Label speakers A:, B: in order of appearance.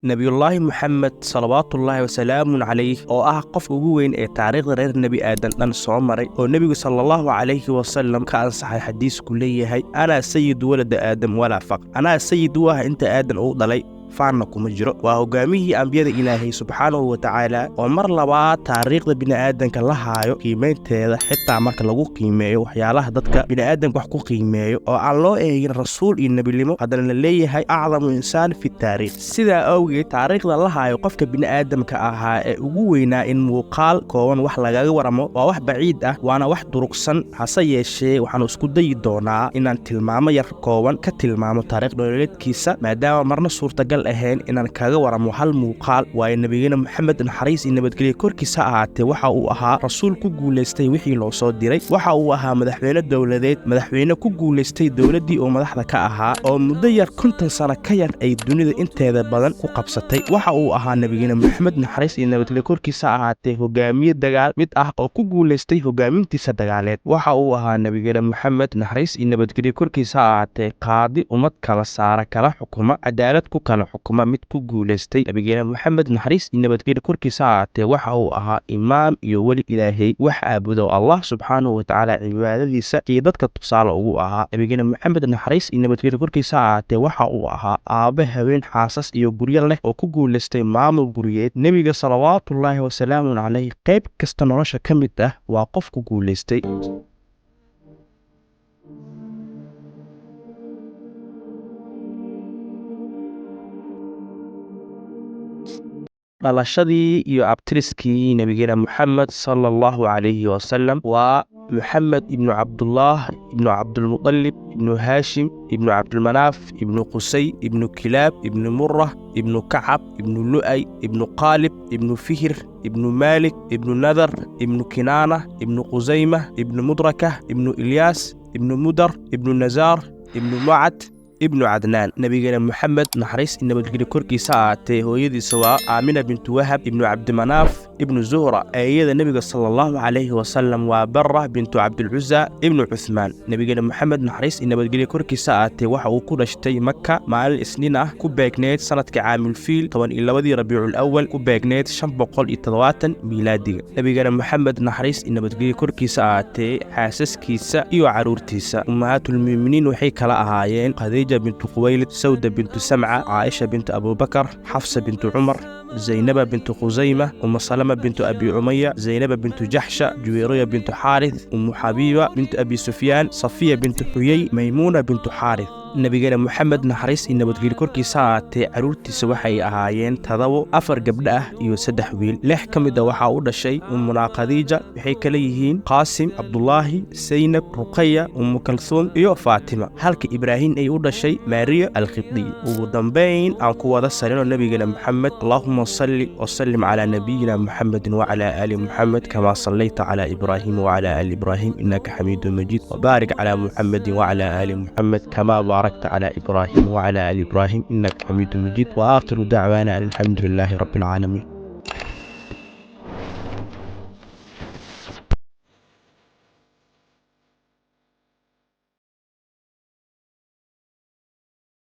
A: nabiyullaahi maxamed salawaatullaahi wasalaamun calayh oo ah qofka ugu weyn ee taariikhda reer nebi aadan dhan soo maray oo nebigu sallallahu calayhi wasallam ka ansaxay xadiisku leeyahay anaa sayidu walada aadam walaa faqr anaa sayid u ah inta aadan uu dhalay faanna kuma jiro waa hogaamiyihii ambiyada ilaahay subxaanahu wa tacaala oo mar labaad taariikhda bini'aadanka la haayo qiimaynteeda xitaa marka lagu qiimeeyo waxyaalaha dadka bini'aadanka wax ku qiimeeyo oo aan loo eegin rasuul iyo nebinimo haddana la leeyahay acdamu insaan fi taariikh sidaa awgeed taariikhda la haayo qofka bini'aadamka ahaa ee ugu weynaa in muuqaal kooban wax lagaga waramo waa wax baciid ah waana wax durugsan hase yeeshee waxaanu isku dayi doonaa inaan tilmaamo yar kooban ka tilmaamo taariikh nololeedkiisa maadaama marna suurtagal ahayn inaan kaga waramo hal muuqaal waayo nabigeena maxamed naxariis iyo nabadgelyo korkiisa ahaatee waxa uu ahaa rasuul ku guulaystay wixii loo soo diray waxa uu ahaa madaxweyne dowladeed madaxweyne ku guulaystay dowladdii uu madaxda ka ahaa oo muddo yar 50 sano ka yar ay dunida inteeda badan ku qabsatay waxa uu ahaa nabigeena maxamed naxariis iyo nabadgelyo korkiisa ahaatee hogaamiye dagaal mid ah oo ku guulaystay hogaamintiisa dagaaleed waxa uu ahaa nabigeena maxamed naxariis iyo nabadgelyo korkiisa ahaatee qaadi ummad kala saara kala xukuma cadaalad ku kala xukuma mid ku guulaystay nabigeena maxamed naxariis iyo nabadgelyo korkiisa ahaatee waxa uu ahaa imaam iyo weli ilaahay wax aabudo allah subxaanahu wa tacaala cibaadadiisa iyo dadka tusaale ugu ahaa nabigeena maxamed naxariis iyo nabadgelyo korkiisa ahaatee waxa uu ahaa aabe haween xaasas iyo guryo leh oo ku guulaystay maamul guriyeed nebiga salawaatullaahi wasalaamun calayh qayb kasta nolosha ka mid ah waa qof ku guulaystay dhalashadii iyo abtiriskii nabigeena maxamed sallallahu calayhi wasallam waa محمد ابن عبد الله ابن عبد المطلب ابن هاشم ابن عبد المناف ابن قسي ابن كلاب ابن مرة ابن كعب ابن لؤي ابن قالب ابن فهر ابن مالك ابن نذر ابن كنانة ابن قزيمة ابن مدركة ابن إلياس ابن مدر ابن نزار ابن معد ابن عدنان نبينا محمد نحريس إن بدقل كركي ساعته هو يدي سواء آمنة بنت وهب ابن عبد مناف ابن زهرة أيضا النبي صلى الله عليه وسلم وبرة بنت عبد العزى ابن عثمان نبينا محمد نحريس إن بدقل كركي ساعته وحو كرشتي مكة مع السنين كوباكنيت سنة كعام الفيل طبعا إلا وذي ربيع الأول كوباكنيت شنبقل إتضواتا ميلادية نبينا محمد نحريس إن بدقل كركي ساعته حاسس كيسا إيو عرورتيسا أمهات المؤمنين وحيك لأهايين خديجة بنت خويلد سودة بنت سمعة عائشة بنت أبو بكر حفصة بنت عمر زينب بنت خزيمة أم سلمة بنت أبي عمية زينب بنت جحشة جويرية بنت حارث أم حبيبة بنت أبي سفيان صفية بنت حيي ميمونة بنت حارث nabigeena maxamed naxariis iyo nabadgelyo korkiisa ahaatee caruurtiisa waxay ahaayeen 4 gabdho ah iyo 3 wiil 6 ka mid ah waxaa u dhashay ummuna khadiija waxay kala yihiin qaasim abdullaahi saynab ruqayya kalsuum iyo faatima halka ibraahim ay u dhashay maariya alkhibdi ugu dambeyn aan ku wada salino nabigeena maxamed allahumma salli wa sallim ala nabiyyina muhammadin wa ala ali muhammad kama sallayta ala ibrahim wa ala ali ibrahim innaka hamidum majid wa barik ala muhammadin wa ala ali muhammad kama باركت على إبراهيم وعلى آل إبراهيم إنك حميد مجيد وآخر دعوانا الحمد لله رب العالمين.